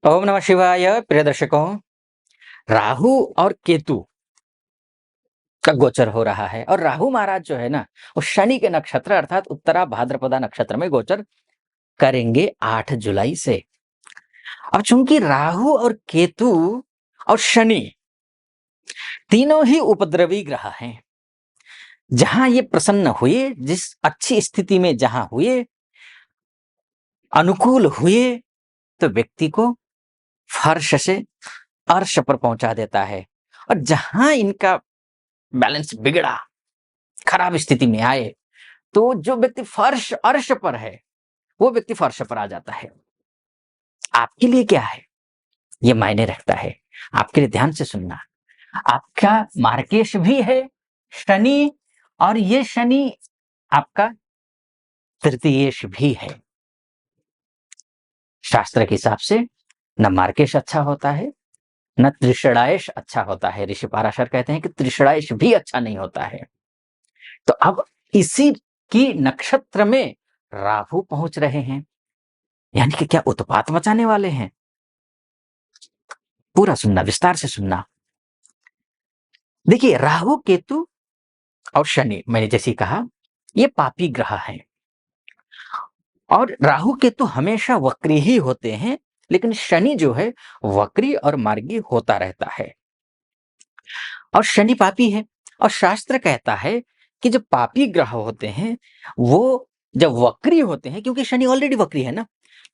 ओम नमः शिवाय। प्रिय दर्शकों, राहु और केतु का गोचर हो रहा है और राहु महाराज जो है ना, वो शनि के नक्षत्र अर्थात उत्तरा भाद्रपदा नक्षत्र में गोचर करेंगे 8 जुलाई से। अब चूंकि राहु और केतु और शनि तीनों ही उपद्रवी ग्रह हैं, जहां ये प्रसन्न हुए, जिस अच्छी स्थिति में जहां हुए, अनुकूल हुए, तो व्यक्ति को फर्श से अर्श पर पहुंचा देता है। और जहां इनका बैलेंस बिगड़ा, खराब स्थिति में आए, तो जो व्यक्ति फर्श अर्श पर है, वो व्यक्ति फर्श पर आ जाता है। आपके लिए क्या है, ये मायने रखता है। आपके लिए ध्यान से सुनना। आपका मार्केश भी है शनि, और ये शनि आपका तृतीयेश भी है। शास्त्र के हिसाब से न मार्केश अच्छा होता है, न त्रिषणायश अच्छा होता है। ऋषि पाराशर कहते हैं कि त्रिषणायश भी अच्छा नहीं होता है। तो अब इसी की नक्षत्र में राहु पहुंच रहे हैं, यानी कि क्या उत्पात मचाने वाले हैं। पूरा सुनना, विस्तार से सुनना। देखिए, राहु केतु और शनि, मैंने जैसे कहा, ये पापी ग्रह हैं। और राहु केतु हमेशा वक्री ही होते हैं, लेकिन शनि जो है वक्री और मार्गी होता रहता है। और शनि पापी है, और शास्त्र कहता है कि जो पापी ग्रह होते हैं वो जब वक्री होते हैं, क्योंकि शनि ऑलरेडी वक्री है ना,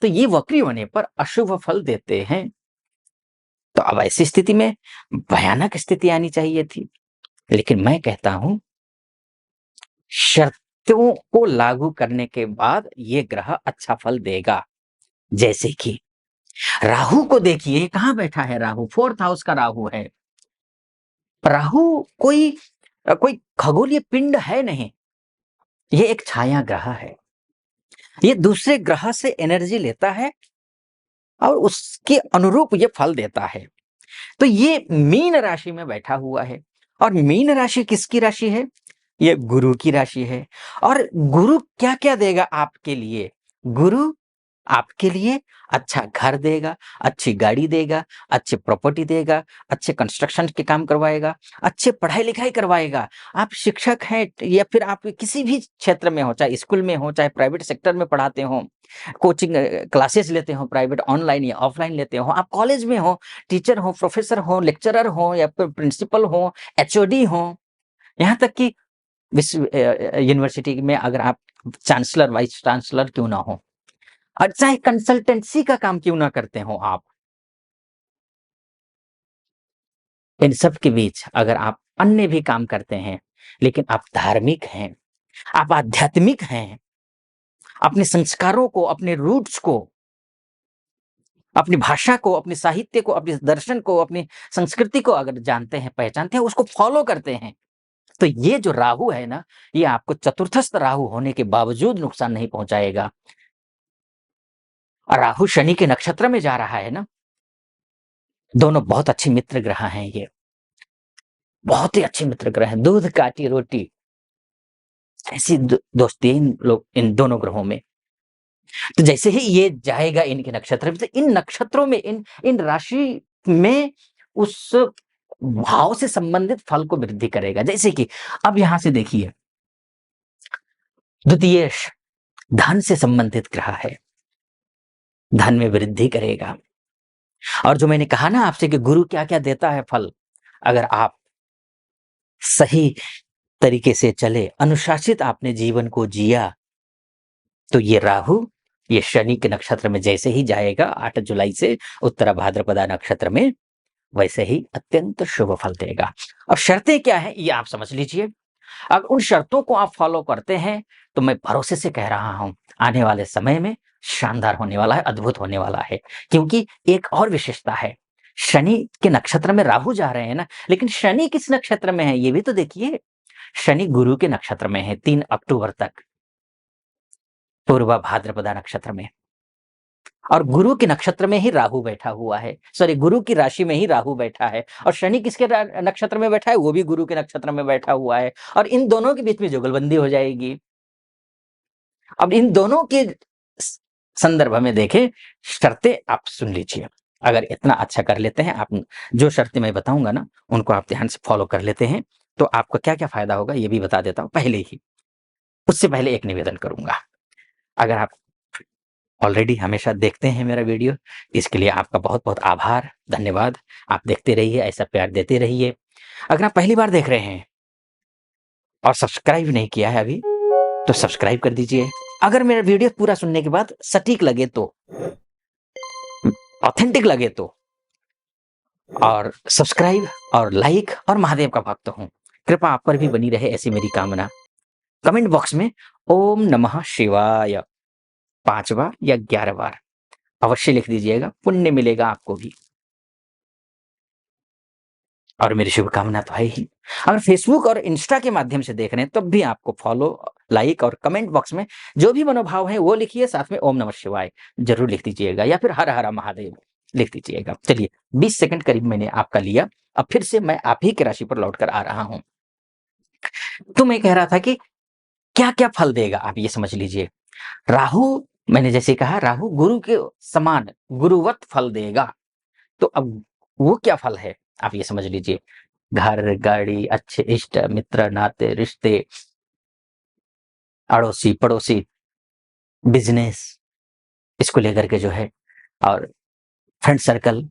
तो ये वक्री होने पर अशुभ फल देते हैं। तो अब ऐसी स्थिति में भयानक स्थिति आनी चाहिए थी, लेकिन मैं कहता हूं शर्तों को लागू करने के बाद ये ग्रह अच्छा फल देगा। जैसे कि राहु को देखिए, ये कहां बैठा है राहु, 4th हाउस का राहु है। राहु कोई कोई खगोलीय पिंड है नहीं, ये एक छाया ग्रह है। ये दूसरे ग्रह से एनर्जी लेता है और उसके अनुरूप ये फल देता है। तो ये मीन राशि में बैठा हुआ है, और मीन राशि किसकी राशि है? ये गुरु की राशि है। और गुरु क्या क्या देगा आपके लिए? गुरु आपके लिए अच्छा घर देगा, अच्छी गाड़ी देगा, अच्छी प्रॉपर्टी देगा, अच्छे कंस्ट्रक्शन के काम करवाएगा, अच्छे पढ़ाई लिखाई करवाएगा। आप शिक्षक हैं या फिर आप किसी भी क्षेत्र में हो, चाहे स्कूल में हो, चाहे प्राइवेट सेक्टर में पढ़ाते हो, कोचिंग क्लासेस लेते हो, प्राइवेट ऑनलाइन या ऑफलाइन लेते हो, आप कॉलेज में हो, टीचर हो, प्रोफेसर हो, लेक्चरर हो, या फिर प्रिंसिपल हो, एचओडी हो, यहाँ तक कि यूनिवर्सिटी में अगर आप चांसलर, वाइस चांसलर क्यों ना हो, और चाहे कंसल्टेंसी का काम क्यों ना करते हो आप, इन सब के बीच अगर आप अन्य भी काम करते हैं, लेकिन आप धार्मिक हैं, आप आध्यात्मिक हैं, अपने संस्कारों को, अपने रूट्स को, अपनी भाषा को, अपने साहित्य को, अपने दर्शन को, अपनी संस्कृति को अगर जानते हैं, पहचानते हैं, उसको फॉलो करते हैं, तो ये जो राहु है ना, ये आपको चतुर्थस्थ राहु होने के बावजूद नुकसान नहीं पहुंचाएगा। और राहु शनि के नक्षत्र में जा रहा है ना, दोनों बहुत अच्छे मित्र ग्रह हैं। ये बहुत ही अच्छे मित्र ग्रह हैं, दूध काटी रोटी ऐसी दोस्ती है इन दोनों ग्रहों में। तो जैसे ही ये जाएगा इनके नक्षत्र में, तो इन नक्षत्रों में, इन इन राशि में उस भाव से संबंधित फल को वृद्धि करेगा। जैसे कि अब यहां से देखिए, द्वितीयेश धन से संबंधित ग्रह है, धन में वृद्धि करेगा। और जो मैंने कहा ना आपसे कि गुरु क्या क्या देता है फल, अगर आप सही तरीके से चले, अनुशासित आपने जीवन को जिया, तो ये राहु ये शनि के नक्षत्र में जैसे ही जाएगा 8 जुलाई से उत्तरा भाद्रपदा नक्षत्र में, वैसे ही अत्यंत शुभ फल देगा। अब शर्तें क्या है ये आप समझ लीजिए। अगर उन शर्तों को आप फॉलो करते हैं, तो मैं भरोसे से कह रहा हूं, आने वाले समय में शानदार होने वाला है, अद्भुत होने वाला है। क्योंकि एक और विशेषता है, शनि के नक्षत्र में राहु जा रहे हैं ना, लेकिन शनि किस नक्षत्र में है ये भी तो देखिए। शनि गुरु के नक्षत्र में है 3 अक्टूबर तक, पूर्वा भाद्रपदा नक्षत्र में। और गुरु के नक्षत्र में ही राहु बैठा हुआ है, सॉरी, गुरु की राशि में ही राहु बैठा है। और शनि किसके नक्षत्र में बैठा है? वो भी गुरु के नक्षत्र में बैठा हुआ है। और इन दोनों के बीच में जुगलबंदी हो जाएगी। अब इन दोनों के संदर्भ में देखें, शर्तें आप सुन लीजिए। अगर इतना अच्छा कर लेते हैं आप, जो शर्तें मैं बताऊँगा ना, उनको आप ध्यान से फ़ॉलो कर लेते हैं, तो आपको क्या-क्या फ़ायदा होगा ये भी बता देता हूँ पहले ही। उससे पहले एक निवेदन करूँगा, अगर आप ऑलरेडी हमेशा देखते हैं मेरा वीडियो, इसके लिए आपका बहुत-बहुत आभार, धन्यवाद। आप देखते रहिए, ऐसा प्यार देते रहिए। अगर आप पहली बार देख रहे हैं और सब्सक्राइब नहीं किया है अभी, तो सब्सक्राइब कर दीजिए। अगर मेरा वीडियो पूरा सुनने के बाद सटीक लगे तो, ऑथेंटिक लगे तो, और सब्सक्राइब और लाइक, और महादेव का भक्त हूँ। कृपा आप पर भी बनी रहे ऐसी मेरी कामना। कमेंट बॉक्स में ओम नमः शिवाय 5 बार या 11 बार अवश्य लिख दीजिएगा, पुण्य मिलेगा आपको भी। और मेरी शुभकामना तो है ही। अगर फेसबुक और इंस्टा के माध्यम से देख रहे हैं तब भी आपको फॉलो, लाइक और कमेंट बॉक्स में जो भी मनोभाव है वो लिखिए, साथ में ओम नमः शिवाय ज़रूर लिख दीजिएगा, या फिर हर हर महादेव लिख दीजिएगा। चलिए 20 सेकंड करीब मैंने आपका लिया, अब फिर से मैं आप ही की राशि पर लौट कर आ रहा हूँ। तो मैं कह रहा था कि क्या-क्या फल देगा आप ये समझ लीजिए। राहु, मैंने जैसे कहा राहु गुरु के समान गुरुवत फल देगा। तो अब वो क्या फल है आप ये समझ लीजिए। घर, गाड़ी, अच्छे इष्ट मित्र, नाते, रिश्ते, अड़ोसी, पड़ोसी, बिज़नेस, इसको लेकर के जो है, और फ्रेंड सर्कल,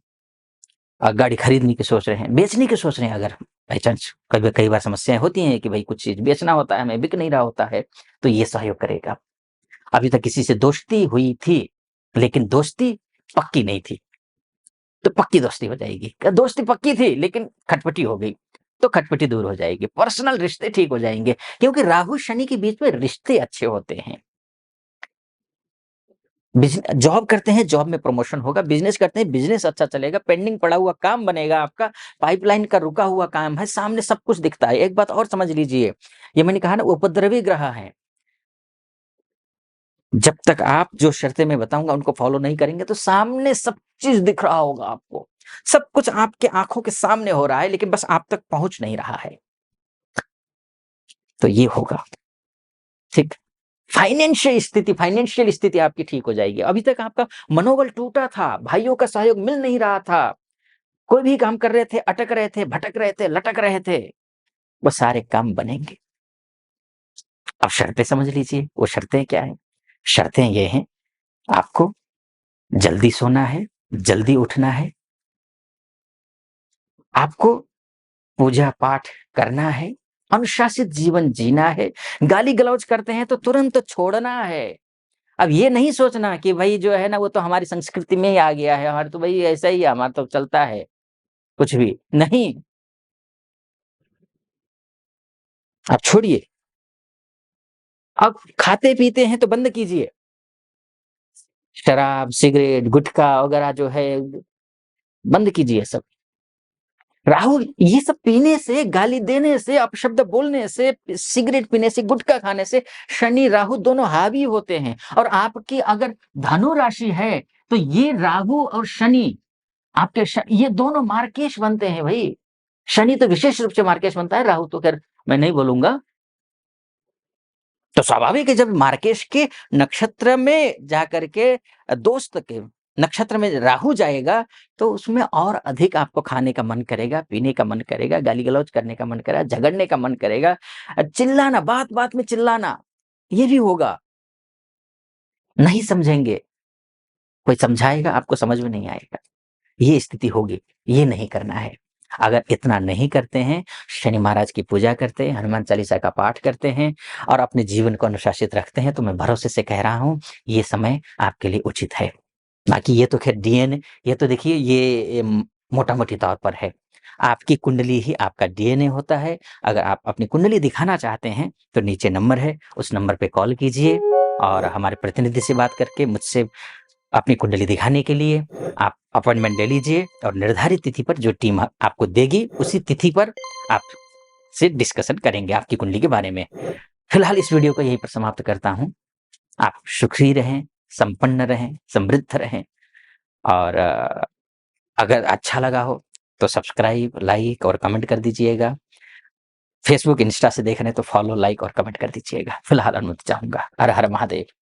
गाड़ी खरीदने की सोच रहे हैं, बेचने की सोच रहे हैं, अगर बाय चांस कई बार समस्याएँ होती हैं कि भाई कुछ चीज़ बेचना होता है, हमें बिक नहीं रहा होता है, तो ये सहयोग करेगा। अभी तक किसी से दोस्ती हुई थी, लेकिन दोस्ती पक्की नहीं थी, तो पक्की दोस्ती हो जाएगी। दोस्ती पक्की थी लेकिन खटपटी हो गई, तो खटपटी दूर हो जाएगी। पर्सनल रिश्ते ठीक हो जाएँगे, क्योंकि राहु शनि के बीच में रिश्ते अच्छे होते हैं। जॉब करते हैं, जॉब में प्रमोशन होगा, बिज़नेस करते हैं, बिज़नेस अच्छा चलेगा, पेंडिंग पड़ा हुआ काम बनेगा आपका, पाइपलाइन का रुका हुआ काम है, सामने सब कुछ दिखता है। एक बात और समझ लीजिए, ये मैंने कहा ना उपद्रवी ग्रह हैं। जब तक आप जो शर्तें मैं बताऊँगा उनको फ़ॉलो नहीं करेंगे, तो सामने सब चीज़ दिख रहा होगा आपको। सब कुछ आपके आँखों के सामने हो रहा है, लेकिन बस आप तक पहुँच नहीं रहा है। तो ये होगा, ठीक? फाइनेंशियल स्थिति आपकी ठीक हो जाएगी। अभी तक आपका मनोबल टूटा था, भाइयों का सहयोग मिल नहीं रहा था, कोई भी काम कर रहे थे, अटक रहे थे, भटक रहे थे, लटक रहे थे, वो सारे काम बनेंगे। अब शर्तें समझ लीजिए, वो शर्तें क्या हैं? शर्तें ये हैं, आपको जल्दी सोना है, जल्दी उठना है, आपको पूजा-पाठ करना है, अनुशासित जीवन जीना है, गाली-गलौज करते हैं तो तुरंत छोड़ना है। अब ये नहीं सोचना कि भई जो है ना वो तो हमारी संस्कृति में ही आ गया है, हमारा तो भई ऐसा ही है, हमारा तो चलता है, कुछ भी। नहीं, आप छोड़िए। अब खाते-पीते हैं तो बंद कीजिए। शराब, सिगरेट, गुटखा वगैरह जो है बंद कीजिए सब। राहु ये सब पीने से, गाली देने से, अपशब्द बोलने से, सिगरेट पीने से, गुटखा खाने से शनि, राहु दोनों हावी होते हैं, और आपकी अगर धनु राशि है, तो ये राहु और शनि आपके ये दोनों मार्केश बनते हैं भई। शनि तो विशेष रूप से मार्केश बनता है, राहु तो खैर मैं नहीं बोलूँगा। तो स्वाभाविक है, जब मार्केश के नक्षत्र में जाकर के दोस्त के नक्षत्र में राहु जाएगा, तो उसमें और अधिक आपको खाने का मन करेगा, पीने का मन करेगा, गाली-गलौज करने का मन करेगा, झगड़ने का मन करेगा, चिल्लाना, बात-बात में चिल्लाना, ये भी होगा। नहीं समझेंगे, कोई समझाएगा आपको समझ में नहीं आएगा। ये स्थिति होगी, ये नहीं करना है। अगर इतना नहीं करते हैं, शनि महाराज की पूजा करते हैं, हनुमान चालीसा का पाठ करते हैं और अपने जीवन को अनुशासित रखते हैं, तो मैं भरोसे से कह रहा हूँ, ये समय आपके लिए उचित है। बाकी ये तो ख़ैर डीएनए, ये तो देखिए ये मोटा-मोटी तौर पर है। आपकी कुंडली ही आपका डीएनए होता है। अगर आप अपनी कुंडली दिखाना चाहते हैं, तो नीचे नंबर है, उस नंबर पे कॉल कीजिए और हमारे प्रतिनिधि से बात करके मुझसे अपनी कुंडली दिखाने के लिए आप अपॉइंटमेंट ले लीजिए, और निर्धारित तिथि पर जो टीम आपको देगी, उसी तिथि पर आपसे डिस्कशन करेंगे आपकी कुंडली के बारे में। फिलहाल इस वीडियो को यहीं पर समाप्त करता हूँ। आप सुखी रहें, संपन्न रहें, समृद्ध रहें, और अगर अच्छा लगा हो तो सब्सक्राइब, लाइक और कमेंट कर दीजिएगा। फेसबुक, इंस्टा से देख रहे हैं तो फॉलो, लाइक और कमेंट कर दीजिएगा। फिलहाल अनुमति चाहूँगा। हर हर महादेव।